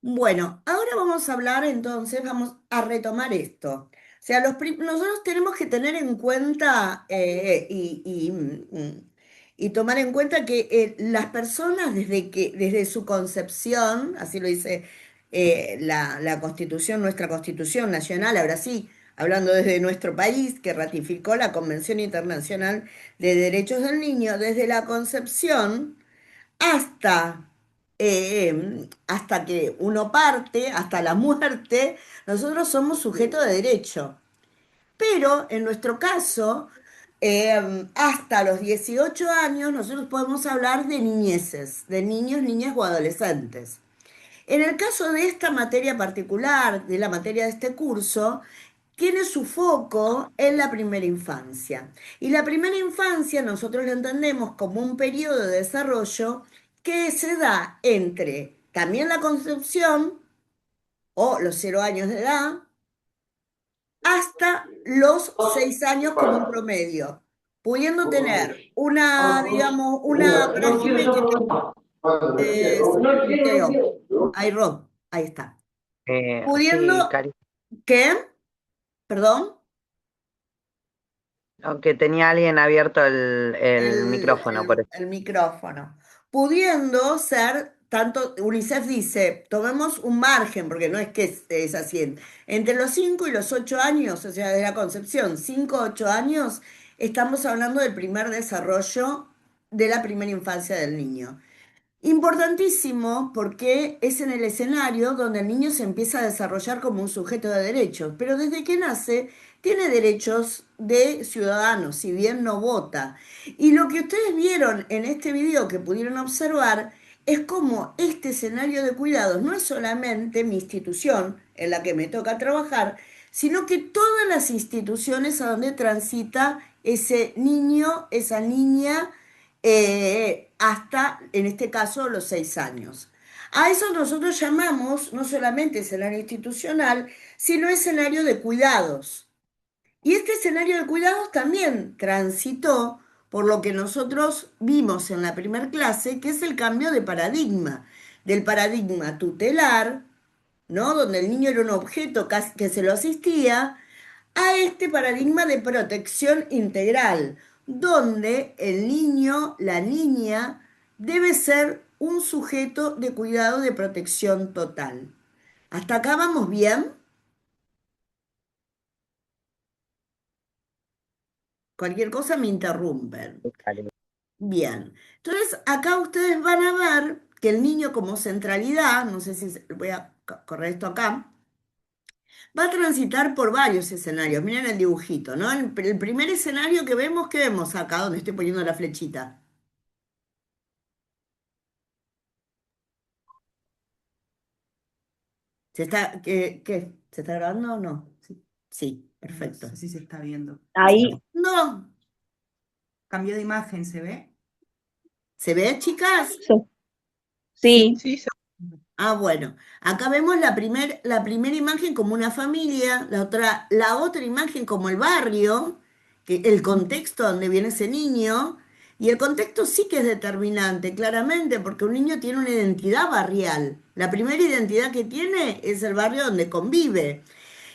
Bueno, ahora vamos a hablar entonces, vamos a retomar esto. O sea, nosotros tenemos que tener en cuenta y tomar en cuenta que las personas desde su concepción, así lo dice la Constitución, nuestra Constitución Nacional, ahora sí, hablando desde nuestro país, que ratificó la Convención Internacional de Derechos del Niño, desde la concepción hasta que uno parte, hasta la muerte, nosotros somos sujetos de derecho. Pero en nuestro caso, hasta los 18 años, nosotros podemos hablar de niñeces, de niños, niñas o adolescentes. En el caso de esta materia particular, de la materia de este curso, tiene su foco en la primera infancia. Y la primera infancia nosotros la entendemos como un periodo de desarrollo que se da entre también la concepción o los 0 años de edad hasta los 6 años como un promedio, pudiendo tener una, digamos, una frágil que se muteó. Ahí, Rob, ahí está. Sí, Pudiendo, Cari, ¿qué? ¿Perdón? aunque tenía alguien abierto el el, micrófono, por el- eso. el micrófono, pudiendo ser, tanto UNICEF dice, tomemos un margen, porque no es que es así, entre los 5 y los 8 años, o sea, de la concepción, 5 o 8 años, estamos hablando del primer desarrollo de la primera infancia del niño. Importantísimo porque es en el escenario donde el niño se empieza a desarrollar como un sujeto de derechos, pero desde que nace tiene derechos de ciudadano, si bien no vota. Y lo que ustedes vieron en este video que pudieron observar es cómo este escenario de cuidados no es solamente mi institución en la que me toca trabajar, sino que todas las instituciones a donde transita ese niño, esa niña hasta, en este caso, los 6 años. A eso nosotros llamamos no solamente escenario institucional, sino escenario de cuidados. Y este escenario de cuidados también transitó por lo que nosotros vimos en la primer clase, que es el cambio de paradigma, del paradigma tutelar, ¿no? Donde el niño era un objeto que se lo asistía, a este paradigma de protección integral, donde el niño, la niña, debe ser un sujeto de cuidado de protección total. ¿Hasta acá vamos bien? Cualquier cosa me interrumpen. Cari. Bien. Entonces, acá ustedes van a ver que el niño como centralidad, no sé si voy a correr esto acá, va a transitar por varios escenarios. Miren el dibujito, ¿no? El primer escenario que vemos acá, donde estoy poniendo la flechita. ¿Qué? ¿Se está grabando o no? Sí, sí, perfecto. No sé si se está viendo. Ahí, No, Cambio de imagen, ¿se ve? ¿se ve, chicas? Sí. sí, Sí, Ah, bueno. Acá vemos la primera imagen como una familia, la otra imagen como el barrio, el contexto donde viene ese niño. Y el contexto sí que es determinante, claramente, porque un niño tiene una identidad barrial. La primera identidad que tiene es el barrio donde convive.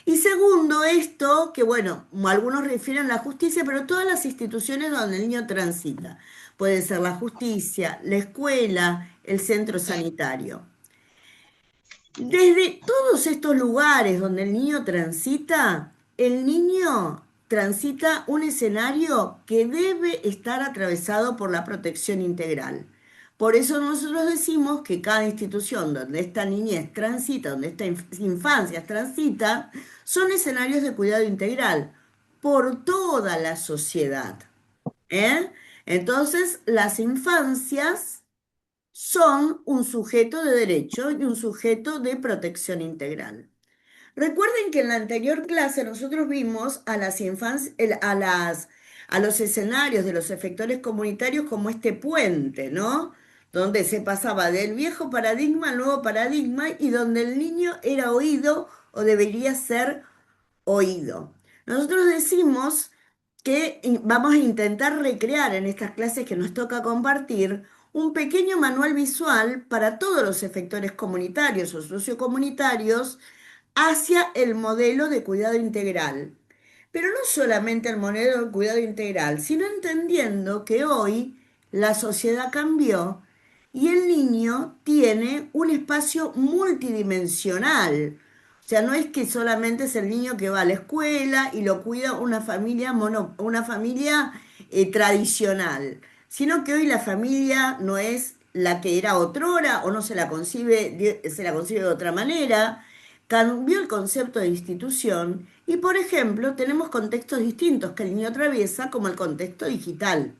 Y segundo, esto, que bueno, algunos refieren a la justicia, pero todas las instituciones donde el niño transita. Puede ser la justicia, la escuela, el centro sanitario. Desde todos estos lugares donde el niño transita un escenario que debe estar atravesado por la protección integral. Por eso nosotros decimos que cada institución donde esta niñez transita, donde esta infancia transita, son escenarios de cuidado integral por toda la sociedad. ¿Eh? Entonces, las infancias son un sujeto de derecho y un sujeto de protección integral. Recuerden que en la anterior clase nosotros vimos a los escenarios de los efectores comunitarios como este puente, ¿no? Donde se pasaba del viejo paradigma al nuevo paradigma y donde el niño era oído o debería ser oído. Nosotros decimos que vamos a intentar recrear en estas clases que nos toca compartir un pequeño manual visual para todos los efectores comunitarios o sociocomunitarios hacia el modelo de cuidado integral. Pero no solamente el modelo de cuidado integral, sino entendiendo que hoy la sociedad cambió y el niño tiene un espacio multidimensional. O sea, no es que solamente es el niño que va a la escuela y lo cuida una familia, una familia tradicional, sino que hoy la familia no es la que era otrora o no se la concibe de otra manera. Cambió el concepto de institución y, por ejemplo, tenemos contextos distintos que el niño atraviesa, como el contexto digital,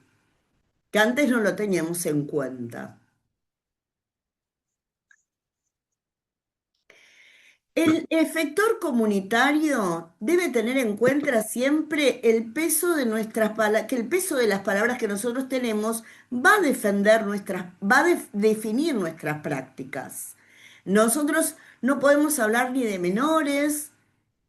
que antes no lo teníamos en cuenta. El efector comunitario debe tener en cuenta siempre el peso de que el peso de las palabras que nosotros tenemos va a va a definir nuestras prácticas. Nosotros no podemos hablar ni de menores,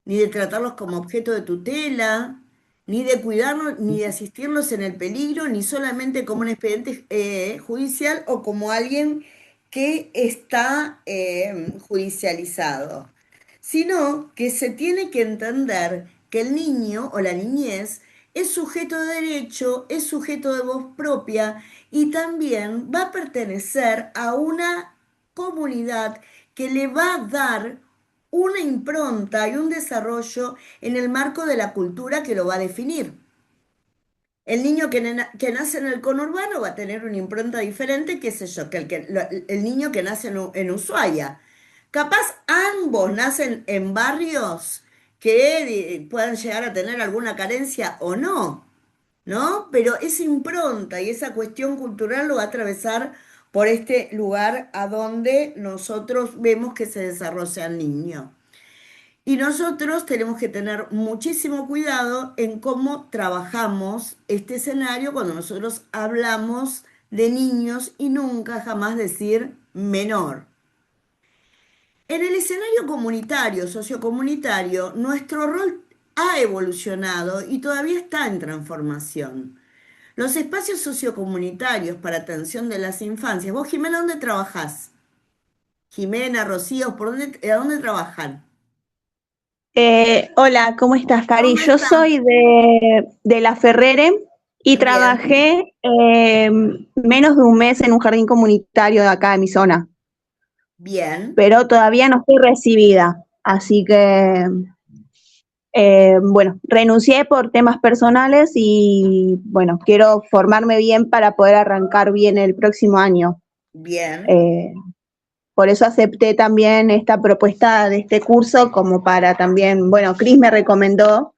ni de tratarlos como objeto de tutela, ni de cuidarlos, ni de asistirlos en el peligro, ni solamente como un expediente judicial o como alguien que está judicializado, sino que se tiene que entender que el niño o la niñez es sujeto de derecho, es sujeto de voz propia y también va a pertenecer a una comunidad que le va a dar una impronta y un desarrollo en el marco de la cultura que lo va a definir. El niño que nace en el conurbano va a tener una impronta diferente, qué sé yo, el niño que nace en Ushuaia. Capaz ambos nacen en barrios que puedan llegar a tener alguna carencia o no, ¿no? Pero esa impronta y esa cuestión cultural lo va a atravesar por este lugar a donde nosotros vemos que se desarrolla el niño. Y nosotros tenemos que tener muchísimo cuidado en cómo trabajamos este escenario cuando nosotros hablamos de niños y nunca jamás decir menor. En el escenario comunitario, sociocomunitario, nuestro rol ha evolucionado y todavía está en transformación. Los espacios sociocomunitarios para atención de las infancias. Vos, Jimena, ¿dónde trabajás? Jimena, Rocío, ¿a dónde trabajan? Hola, ¿cómo estás, Cari? ¿Cómo Yo están? soy de La Ferrere y Bien, trabajé menos de un mes en un jardín comunitario de acá de mi zona, bien. pero todavía no estoy recibida, así que, bueno, renuncié por temas personales y, bueno, quiero formarme bien para poder arrancar bien el próximo año. Bien, Eh, por eso acepté también esta propuesta de este curso como para también, bueno, Cris me recomendó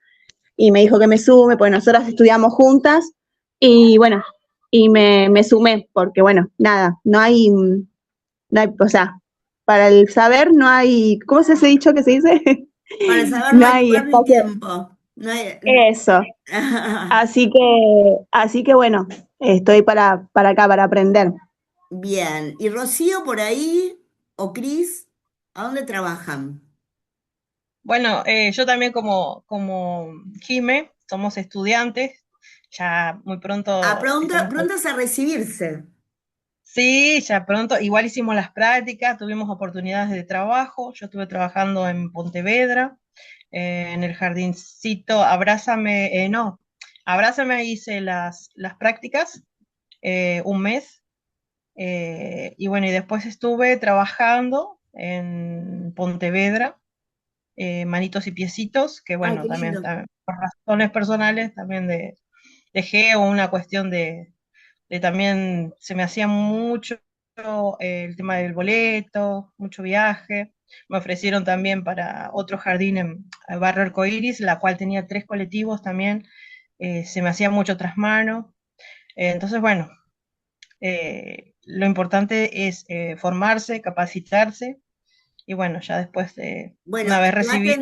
y me dijo que me sume, pues nosotras estudiamos juntas y bueno, y me sumé, porque bueno, nada, no hay, o sea, para el saber no hay, ¿cómo se ha dicho que se dice? para saber no No hay hay lugar ni espacio, tiempo. No hay... eso, así que bueno, estoy para acá, para aprender. Bien. ¿Y Rocío por ahí o Cris? ¿A dónde trabajan? Bueno, yo también como Jime, somos estudiantes, ya muy Ah, pronto estamos. prontas a recibirse. Sí, ya pronto, igual hicimos las prácticas, tuvimos oportunidades de trabajo, yo estuve trabajando en Pontevedra, en el jardincito Abrázame, no, Abrázame hice las prácticas un mes, y bueno, y después estuve trabajando en Pontevedra, Manitos y Piecitos, que Ay, bueno, qué lindo. también por razones personales también dejé o una cuestión de también se me hacía mucho el tema del boleto, mucho viaje. Me ofrecieron también para otro jardín en Barrio Arcoíris, la cual tenía 3 colectivos también. Se me hacía mucho trasmano. Entonces, bueno, lo importante es formarse, capacitarse y bueno, ya después de Bueno, una vez recibido,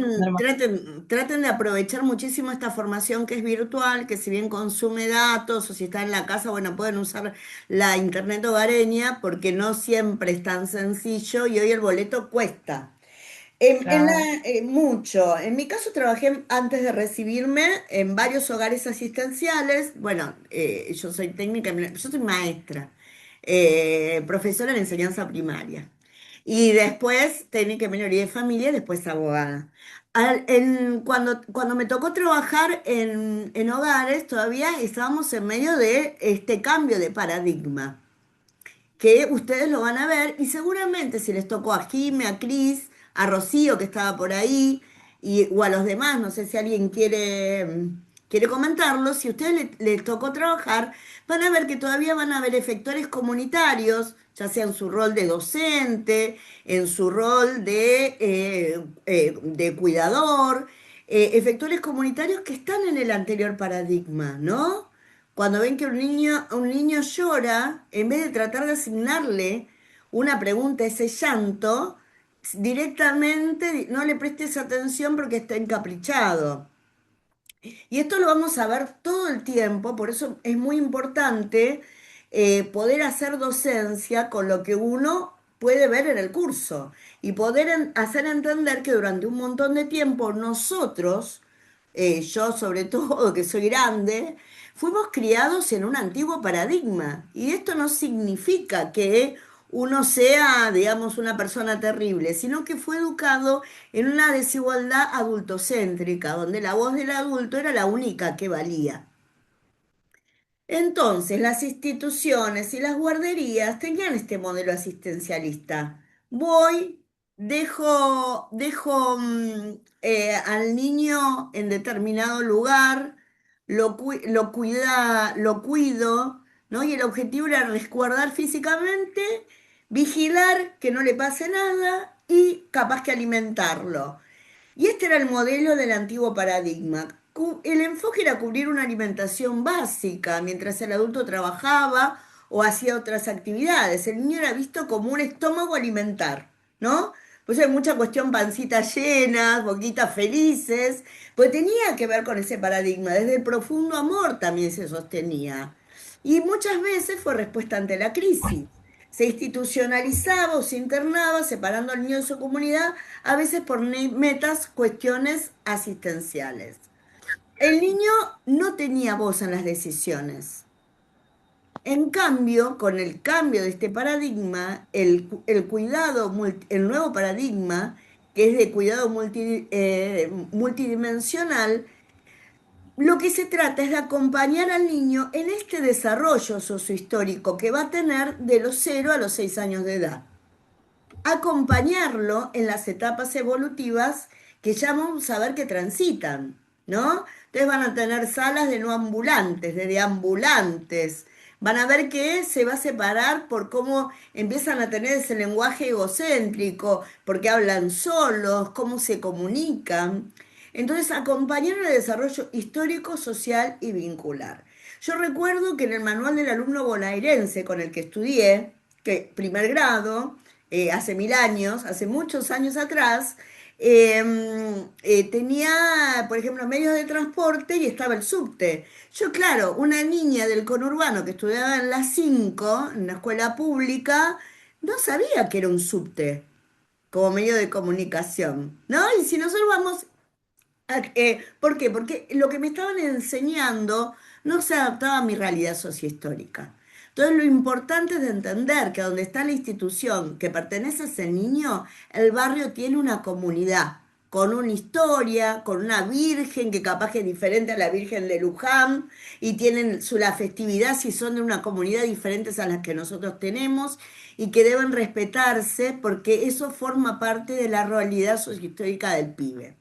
traten de aprovechar muchísimo esta formación que es virtual, que si bien consume datos o si están en la casa, bueno, pueden usar la internet hogareña porque no siempre es tan sencillo y hoy el boleto cuesta. claro. Mucho. En mi caso trabajé antes de recibirme en varios hogares asistenciales. Bueno, yo soy técnica, yo soy maestra. profesora en enseñanza primaria. Y después técnica en minoría de familia, después abogada. Cuando me tocó trabajar en hogares, todavía estábamos en medio de este cambio de paradigma que ustedes lo van a ver y seguramente si les tocó a Jime, a Cris, a Rocío que estaba por ahí o a los demás, no sé si alguien quiere comentarlo, si a ustedes les tocó trabajar, van a ver que todavía van a haber efectores comunitarios, ya sea en su rol de docente, en su rol de cuidador, efectores comunitarios que están en el anterior paradigma, ¿no? Cuando ven que un niño llora, en vez de tratar de asignarle una pregunta a ese llanto, directamente no le prestes atención porque está encaprichado. Y esto lo vamos a ver todo el tiempo, por eso es muy importante poder hacer docencia con lo que uno puede ver en el curso y poder hacer entender que durante un montón de tiempo nosotros, yo sobre todo que soy grande, fuimos criados en un antiguo paradigma. Y esto no significa que uno sea, digamos, una persona terrible, sino que fue educado en una desigualdad adultocéntrica, donde la voz del adulto era la única que valía. Entonces, las instituciones y las guarderías tenían este modelo asistencialista. Voy, dejo al niño en determinado lugar, lo cuido, ¿no? Y el objetivo era resguardar físicamente, vigilar que no le pase nada y capaz que alimentarlo. Y este era el modelo del antiguo paradigma. El enfoque era cubrir una alimentación básica mientras el adulto trabajaba o hacía otras actividades. El niño era visto como un estómago alimentar, ¿no? Pues hay mucha cuestión pancitas llenas, boquitas felices, pues tenía que ver con ese paradigma. Desde el profundo amor también se sostenía. Y muchas veces fue respuesta ante la crisis. Se institucionalizaba o se internaba separando al niño de su comunidad, a veces por metas, cuestiones asistenciales. El niño no tenía voz en las decisiones. En cambio, con el cambio de este paradigma, el nuevo paradigma, que es de cuidado multidimensional, lo que se trata es de acompañar al niño en este desarrollo sociohistórico que va a tener de los 0 a los 6 años de edad. Acompañarlo en las etapas evolutivas que ya vamos a ver que transitan, ¿no? Entonces van a tener salas de no ambulantes, de deambulantes. Van a ver que se va a separar por cómo empiezan a tener ese lenguaje egocéntrico, porque hablan solos, cómo se comunican. Entonces, acompañar el desarrollo histórico, social y vincular. Yo recuerdo que en el manual del alumno bonaerense con el que estudié, que primer grado, hace 1000 años, hace muchos años atrás, tenía, por ejemplo, medios de transporte y estaba el subte. Yo, claro, una niña del conurbano que estudiaba en las 5 en una escuela pública, no sabía que era un subte como medio de comunicación, ¿no? Y si nosotros vamos ¿por qué? Porque lo que me estaban enseñando no se adaptaba a mi realidad sociohistórica. Entonces, lo importante es de entender que donde está la institución que pertenece a ese niño, el barrio tiene una comunidad, con una historia, con una virgen que capaz que es diferente a la Virgen de Luján, y tienen la festividad si son de una comunidad diferentes a las que nosotros tenemos, y que deben respetarse porque eso forma parte de la realidad sociohistórica del pibe.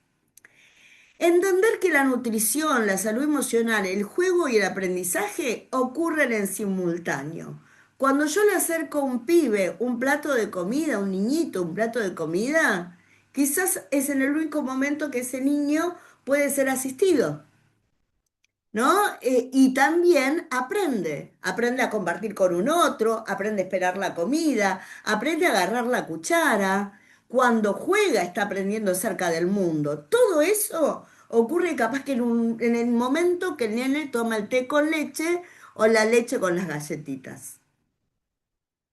Entender que la nutrición, la salud emocional, el juego y el aprendizaje ocurren en simultáneo. Cuando yo le acerco a un pibe un plato de comida, un niñito, un plato de comida, quizás es en el único momento que ese niño puede ser asistido, ¿no? Y también aprende a compartir con un otro, aprende a esperar la comida, aprende a agarrar la cuchara. Cuando juega está aprendiendo acerca del mundo. Todo eso ocurre capaz que en el momento que el nene toma el té con leche o la leche con las galletitas.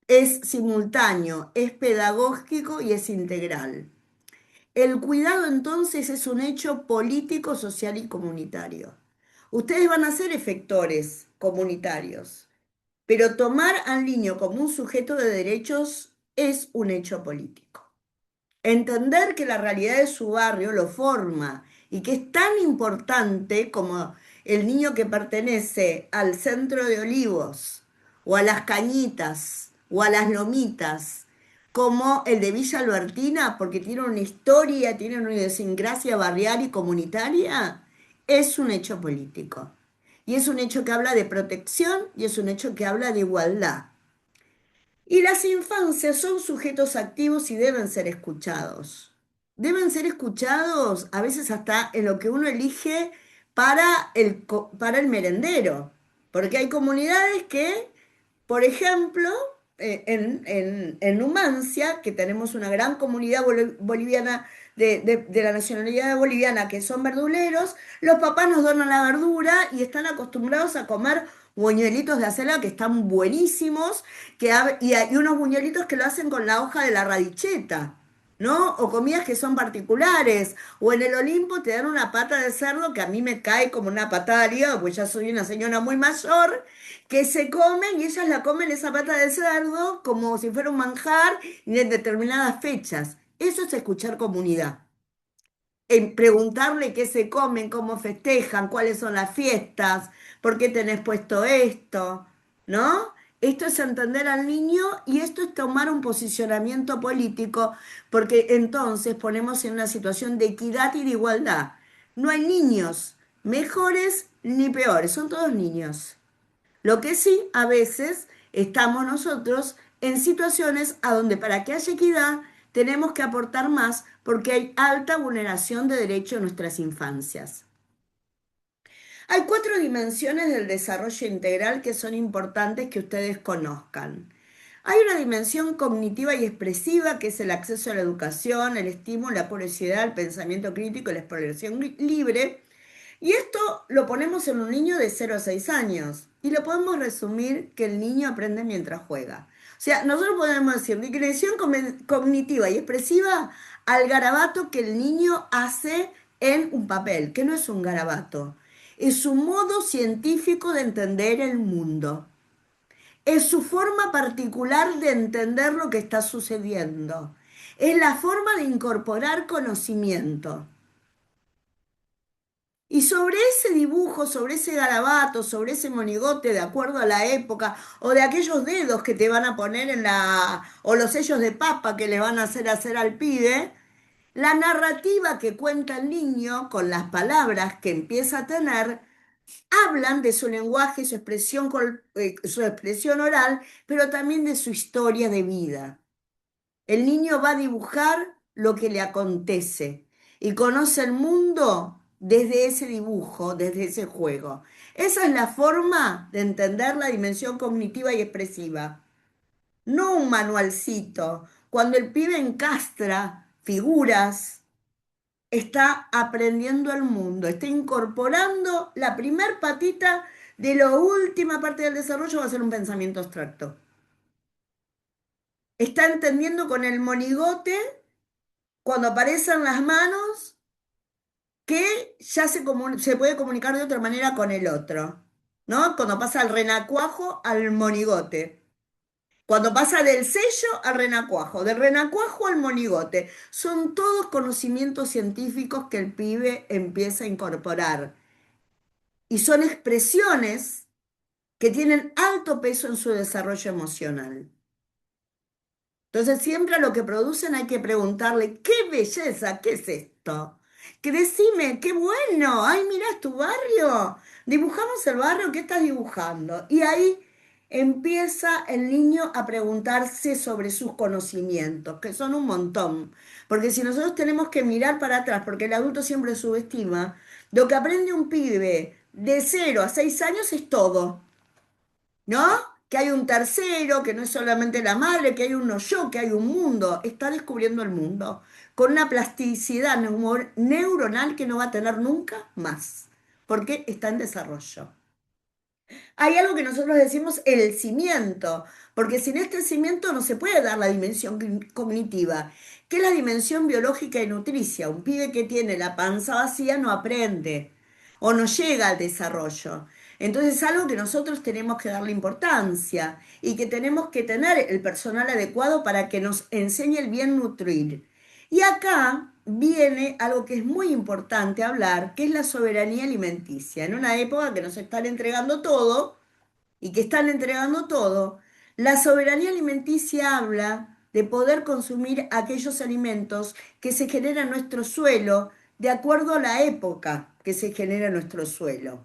Es simultáneo, es pedagógico y es integral. El cuidado entonces es un hecho político, social y comunitario. Ustedes van a ser efectores comunitarios. pero tomar al niño como un sujeto de derechos es un hecho político. Entender que la realidad de su barrio lo forma y que es tan importante como el niño que pertenece al Centro de Olivos o a Las Cañitas o a Las Lomitas, como el de Villa Albertina, porque tiene una historia, tiene una idiosincrasia barrial y comunitaria, es un hecho político. Y es un hecho que habla de protección y es un hecho que habla de igualdad. Y las infancias son sujetos activos y deben ser escuchados. Deben ser escuchados a veces hasta en lo que uno elige para el merendero. Porque hay comunidades que, por ejemplo, en Numancia, que tenemos una gran comunidad boliviana de la nacionalidad boliviana, que son verduleros, los papás nos donan la verdura y están acostumbrados a comer buñuelitos de acelga que están buenísimos, y hay unos buñuelitos que lo hacen con la hoja de la radicheta, ¿no? O comidas que son particulares. O en el Olimpo te dan una pata de cerdo que a mí me cae como una patada al hígado, pues ya soy una señora muy mayor, que se comen y ellas la comen esa pata de cerdo como si fuera un manjar y en determinadas fechas. Eso es escuchar comunidad. En preguntarle qué se comen, cómo festejan, cuáles son las fiestas, por qué tenés puesto esto, ¿no? Esto es entender al niño y esto es tomar un posicionamiento político, porque entonces ponemos en una situación de equidad y de igualdad. No hay niños mejores ni peores, son todos niños. Lo que sí, a veces estamos nosotros en situaciones a donde para que haya equidad tenemos que aportar más porque hay alta vulneración de derechos en nuestras infancias. Hay 4 dimensiones del desarrollo integral que son importantes que ustedes conozcan. Hay una dimensión cognitiva y expresiva, que es el acceso a la educación, el estímulo, la curiosidad, el pensamiento crítico, la exploración libre. Y esto lo ponemos en un niño de 0 a 6 años. Y lo podemos resumir que el niño aprende mientras juega. O sea, nosotros podemos decir dimensión cognitiva y expresiva al garabato que el niño hace en un papel, que no es un garabato. Es su modo científico de entender el mundo. Es su forma particular de entender lo que está sucediendo. Es la forma de incorporar conocimiento. Y sobre ese dibujo, sobre ese garabato, sobre ese monigote, de acuerdo a la época, o de aquellos dedos que te van a poner o los sellos de papa que le van a hacer al pibe, la narrativa que cuenta el niño con las palabras que empieza a tener, hablan de su lenguaje, su expresión oral, pero también de su historia de vida. El niño va a dibujar lo que le acontece y conoce el mundo desde ese dibujo, desde ese juego. Esa es la forma de entender la dimensión cognitiva y expresiva. No un manualcito. Cuando el pibe encastra figuras, está aprendiendo el mundo, está incorporando la primer patita de la última parte del desarrollo, va a ser un pensamiento abstracto. Está entendiendo con el monigote cuando aparecen las manos, que ya se puede comunicar de otra manera con el otro, ¿no? Cuando pasa al renacuajo al monigote, cuando pasa del sello al renacuajo, del renacuajo al monigote, son todos conocimientos científicos que el pibe empieza a incorporar y son expresiones que tienen alto peso en su desarrollo emocional. Entonces siempre a lo que producen hay que preguntarle, ¡qué belleza! ¿Qué es esto? Que decime, ¡qué bueno! ¡Ay, mira, es tu barrio! Dibujamos el barrio, ¿qué estás dibujando? Y ahí empieza el niño a preguntarse sobre sus conocimientos, que son un montón. Porque si nosotros tenemos que mirar para atrás, porque el adulto siempre subestima, lo que aprende un pibe de 0 a 6 años es todo. ¿No? Que hay un tercero, que no es solamente la madre, que hay uno yo, que hay un mundo. Está descubriendo el mundo con una plasticidad neuronal que no va a tener nunca más, porque está en desarrollo. Hay algo que nosotros decimos el cimiento, porque sin este cimiento no se puede dar la dimensión cognitiva, que es la dimensión biológica y nutricia. Un pibe que tiene la panza vacía no aprende o no llega al desarrollo. Entonces es algo que nosotros tenemos que darle importancia y que tenemos que tener el personal adecuado para que nos enseñe el bien nutrir. Y acá viene algo que es muy importante hablar, que es la soberanía alimenticia. En una época que nos están entregando todo y que están entregando todo, la soberanía alimenticia habla de poder consumir aquellos alimentos que se generan en nuestro suelo de acuerdo a la época que se genera en nuestro suelo.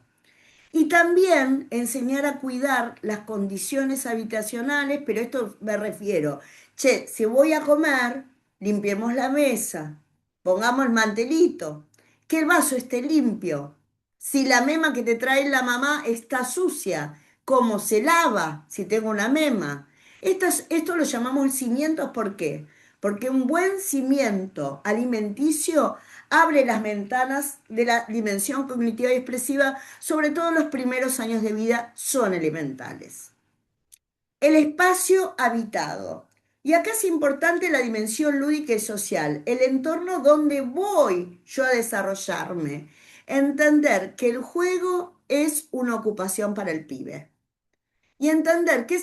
Y también enseñar a cuidar las condiciones habitacionales, pero esto me refiero, che, si voy a comer, limpiemos la mesa, pongamos el mantelito, que el vaso esté limpio. Si la mema que te trae la mamá está sucia, ¿cómo se lava si tengo una mema? Esto lo llamamos cimientos, ¿por qué? Porque un buen cimiento alimenticio abre las ventanas de la dimensión cognitiva y expresiva, sobre todo en los primeros años de vida, son elementales. El espacio habitado. Y acá es importante la dimensión lúdica y social, el entorno donde voy yo a desarrollarme. Entender que el juego es una ocupación para el pibe. Y entender que